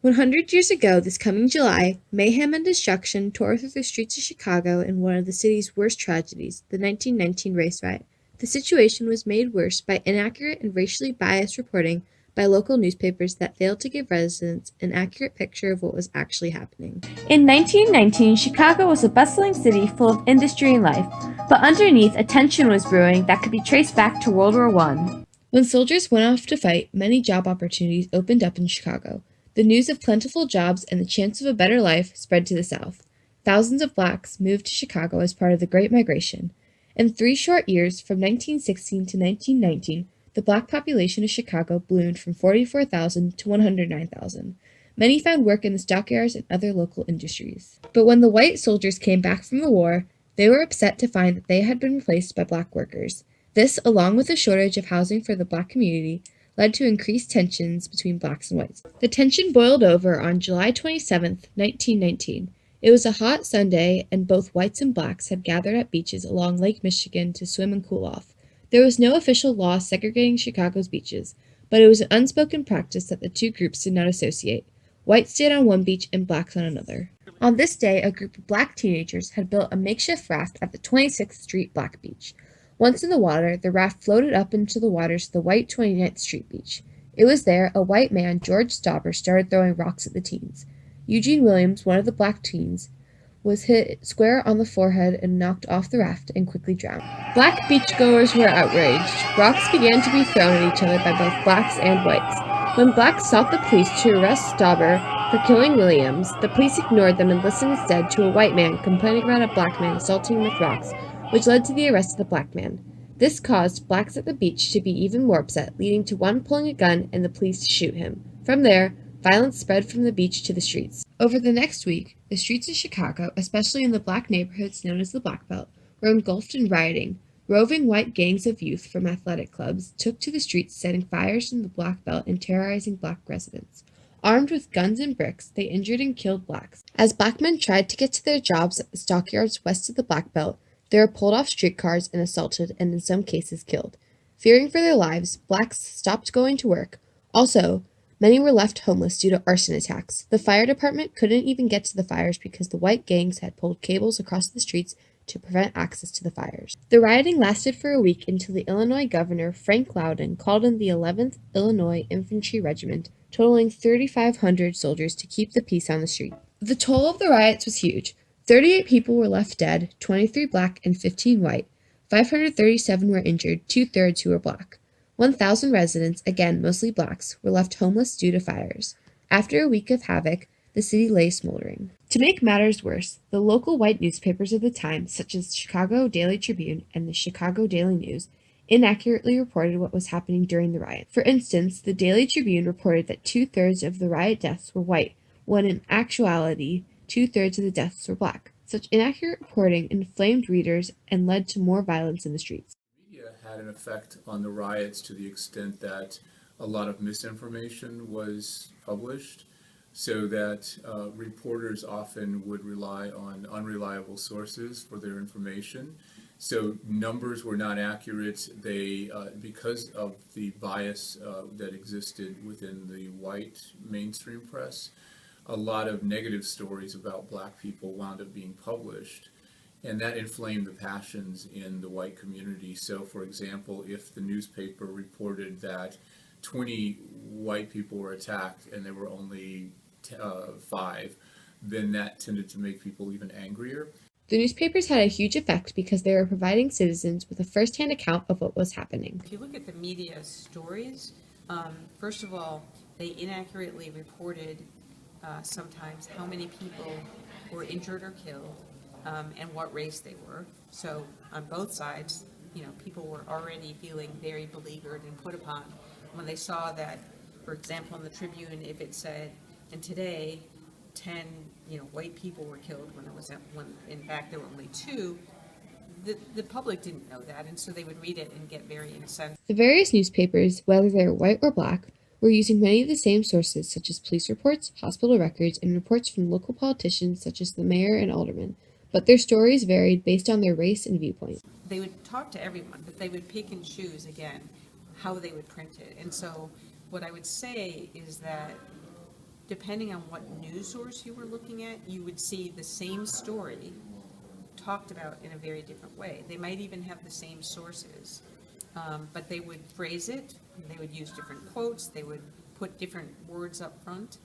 100 years ago, this coming July, mayhem and destruction tore through the streets of Chicago in one of the city's worst tragedies, the 1919 Race Riot. The situation was made worse by inaccurate and racially biased reporting by local newspapers that failed to give residents an accurate picture of what was actually happening. In 1919, Chicago was a bustling city full of industry and life, but underneath, a tension was brewing that could be traced back to World War I. When soldiers went off to fight, many job opportunities opened up in Chicago. The news of plentiful jobs and the chance of a better life spread to the South. Thousands of blacks moved to Chicago as part of the Great Migration. In 3 short years, from 1916 to 1919, the black population of Chicago bloomed from 44,000 to 109,000. Many found work in the stockyards and other local industries. But when the white soldiers came back from the war, they were upset to find that they had been replaced by black workers. This, along with a shortage of housing for the black community, led to increased tensions between blacks and whites. The tension boiled over on July 27, 1919. It was a hot Sunday, and both whites and blacks had gathered at beaches along Lake Michigan to swim and cool off. There was no official law segregating Chicago's beaches, but it was an unspoken practice that the two groups did not associate. Whites stayed on one beach and blacks on another. On this day, a group of black teenagers had built a makeshift raft at the 26th Street Black Beach. Once in the water, the raft floated up into the waters of the white 29th Street beach. It was there a white man, George Stauber, started throwing rocks at the teens. Eugene Williams, one of the black teens, was hit square on the forehead and knocked off the raft and quickly drowned. Black beachgoers were outraged. Rocks began to be thrown at each other by both blacks and whites. When blacks sought the police to arrest Stauber for killing Williams, the police ignored them and listened instead to a white man complaining about a black man assaulting him with rocks, which led to the arrest of the black man. This caused blacks at the beach to be even more upset, leading to one pulling a gun and the police to shoot him. From there, violence spread from the beach to the streets. Over the next week, the streets of Chicago, especially in the black neighborhoods known as the Black Belt, were engulfed in rioting. Roving white gangs of youth from athletic clubs took to the streets, setting fires in the Black Belt and terrorizing black residents. Armed with guns and bricks, they injured and killed blacks. As black men tried to get to their jobs at the stockyards west of the Black Belt, they were pulled off streetcars and assaulted and in some cases killed. Fearing for their lives, blacks stopped going to work. Also, many were left homeless due to arson attacks. The fire department couldn't even get to the fires because the white gangs had pulled cables across the streets to prevent access to the fires. The rioting lasted for a week until the Illinois governor, Frank Loudon, called in the 11th Illinois Infantry Regiment, totaling 3,500 soldiers to keep the peace on the street. The toll of the riots was huge. 38 people were left dead, 23 black and 15 white. 537 were injured, 2/3 who were black. 1,000 residents, again mostly blacks, were left homeless due to fires. After a week of havoc, the city lay smoldering. To make matters worse, the local white newspapers of the time, such as the Chicago Daily Tribune and the Chicago Daily News, inaccurately reported what was happening during the riot. For instance, the Daily Tribune reported that 2/3 of the riot deaths were white, when in actuality, 2/3 of the deaths were black. Such inaccurate reporting inflamed readers and led to more violence in the streets. Media had an effect on the riots to the extent that a lot of misinformation was published, so that reporters often would rely on unreliable sources for their information. So numbers were not accurate. They, because of the bias that existed within the white mainstream press, a lot of negative stories about black people wound up being published, and that inflamed the passions in the white community. So, for example, if the newspaper reported that 20 white people were attacked and there were only 5, then that tended to make people even angrier. The newspapers had a huge effect because they were providing citizens with a first-hand account of what was happening. If you look at the media stories, first of all, they inaccurately reported sometimes how many people were injured or killed and what race they were. So on both sides, people were already feeling very beleaguered and put upon when they saw that, for example, in the Tribune, if it said, and today 10 white people were killed when in fact there were only 2, the public didn't know that, and so they would read it and get very incensed. The various newspapers, whether they were white or black, were using many of the same sources, such as police reports, hospital records, and reports from local politicians such as the mayor and aldermen, but their stories varied based on their race and viewpoint. They would talk to everyone, but they would pick and choose, again, how they would print it. And so what I would say is that depending on what news source you were looking at, you would see the same story talked about in a very different way. They might even have the same sources, but they would phrase it, they would use different quotes, they would put different words up front,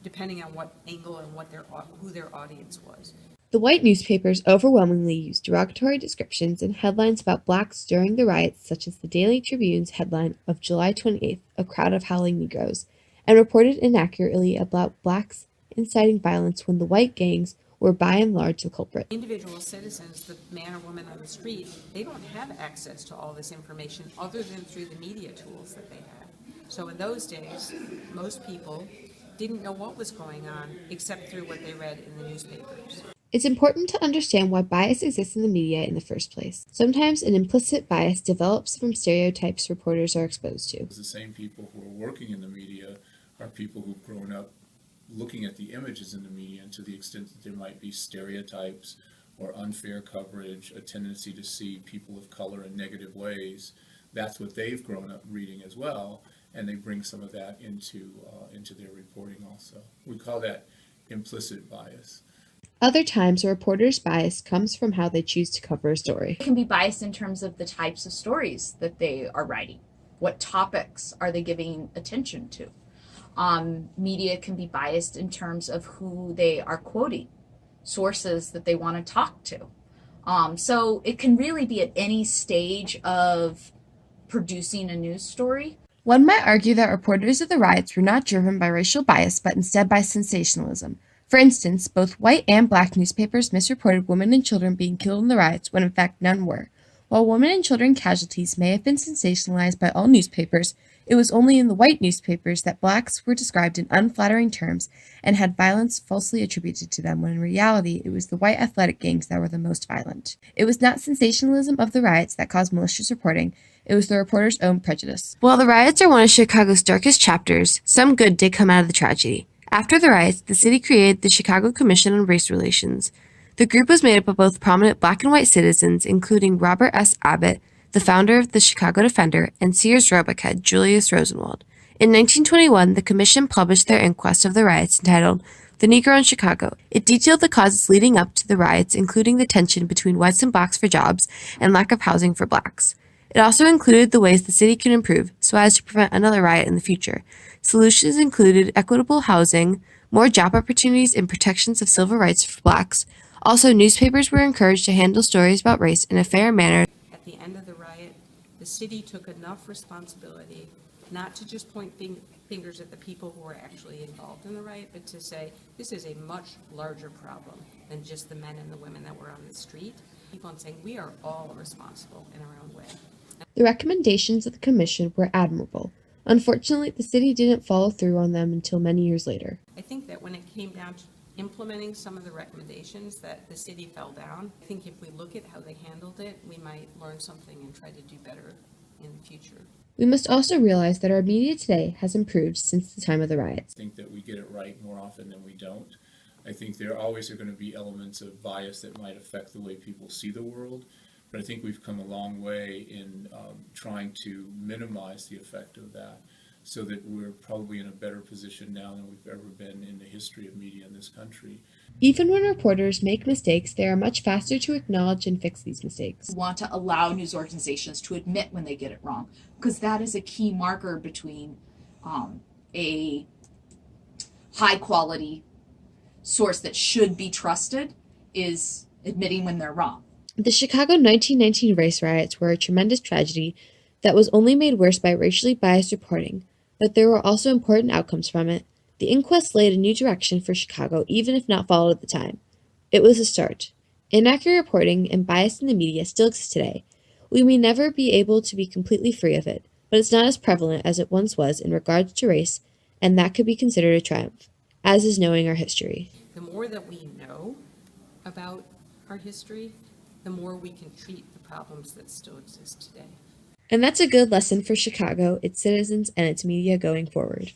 depending on what angle and who their audience was. The white newspapers overwhelmingly used derogatory descriptions and headlines about blacks during the riots, such as the Daily Tribune's headline of July 28th, "A Crowd of Howling Negroes," and reported inaccurately about blacks inciting violence when the white gangs were by and large the culprit. Individual citizens, the man or woman on the street, they don't have access to all this information other than through the media tools that they have. So in those days, most people didn't know what was going on except through what they read in the newspapers. It's important to understand why bias exists in the media in the first place. Sometimes an implicit bias develops from stereotypes reporters are exposed to. The same people who are working in the media are people who've grown up looking at the images in the media, and to the extent that there might be stereotypes or unfair coverage, a tendency to see people of color in negative ways, that's what they've grown up reading as well, and they bring some of that into their reporting also. We call that implicit bias. Other times, a reporter's bias comes from how they choose to cover a story. It can be biased in terms of the types of stories that they are writing. What topics are they giving attention to? Media can be biased in terms of who they are quoting, sources that they want to talk to. So it can really be at any stage of producing a news story. One might argue that reporters of the riots were not driven by racial bias, but instead by sensationalism. For instance, both white and black newspapers misreported women and children being killed in the riots when in fact none were. While women and children casualties may have been sensationalized by all newspapers, it was only in the white newspapers that blacks were described in unflattering terms and had violence falsely attributed to them, when in reality it was the white athletic gangs that were the most violent. It was not sensationalism of the riots that caused malicious reporting, it was the reporter's own prejudice. While the riots are one of Chicago's darkest chapters, some good did come out of the tragedy. After the riots, the city created the Chicago Commission on Race Relations. The group was made up of both prominent black and white citizens, including Robert S. Abbott, the founder of the Chicago Defender, and Sears Roebuck head Julius Rosenwald. In 1921, the commission published their inquest of the riots entitled "The Negro in Chicago." It detailed the causes leading up to the riots, including the tension between whites and blacks for jobs and lack of housing for blacks. It also included the ways the city could improve so as to prevent another riot in the future. Solutions included equitable housing, more job opportunities, and protections of civil rights for blacks. Also, newspapers were encouraged to handle stories about race in a fair manner. At the end of the riot, the city took enough responsibility not to just point fingers at the people who were actually involved in the riot, but to say this is a much larger problem than just the men and the women that were on the street. People and saying we are all responsible in our own way. The recommendations of the commission were admirable. Unfortunately, the city didn't follow through on them until many years later. I think that when it came down to implementing some of the recommendations, that the city fell down. I think if we look at how they handled it, we might learn something and try to do better in the future. We must also realize that our media today has improved since the time of the riots. I think that we get it right more often than we don't. I think there always are going to be elements of bias that might affect the way people see the world, but I think we've come a long way in trying to minimize the effect of that, so that we're probably in a better position now than we've ever been in the history of media in this country. Even when reporters make mistakes, they are much faster to acknowledge and fix these mistakes. We want to allow news organizations to admit when they get it wrong, because that is a key marker between a high quality source that should be trusted is admitting when they're wrong. The Chicago 1919 race riots were a tremendous tragedy that was only made worse by racially biased reporting, but there were also important outcomes from it. The inquest laid a new direction for Chicago, even if not followed at the time. It was a start. Inaccurate reporting and bias in the media still exist today. We may never be able to be completely free of it, but it's not as prevalent as it once was in regards to race, and that could be considered a triumph, as is knowing our history. The more that we know about our history, the more we can treat the problems that still exist today. And that's a good lesson for Chicago, its citizens, and its media going forward.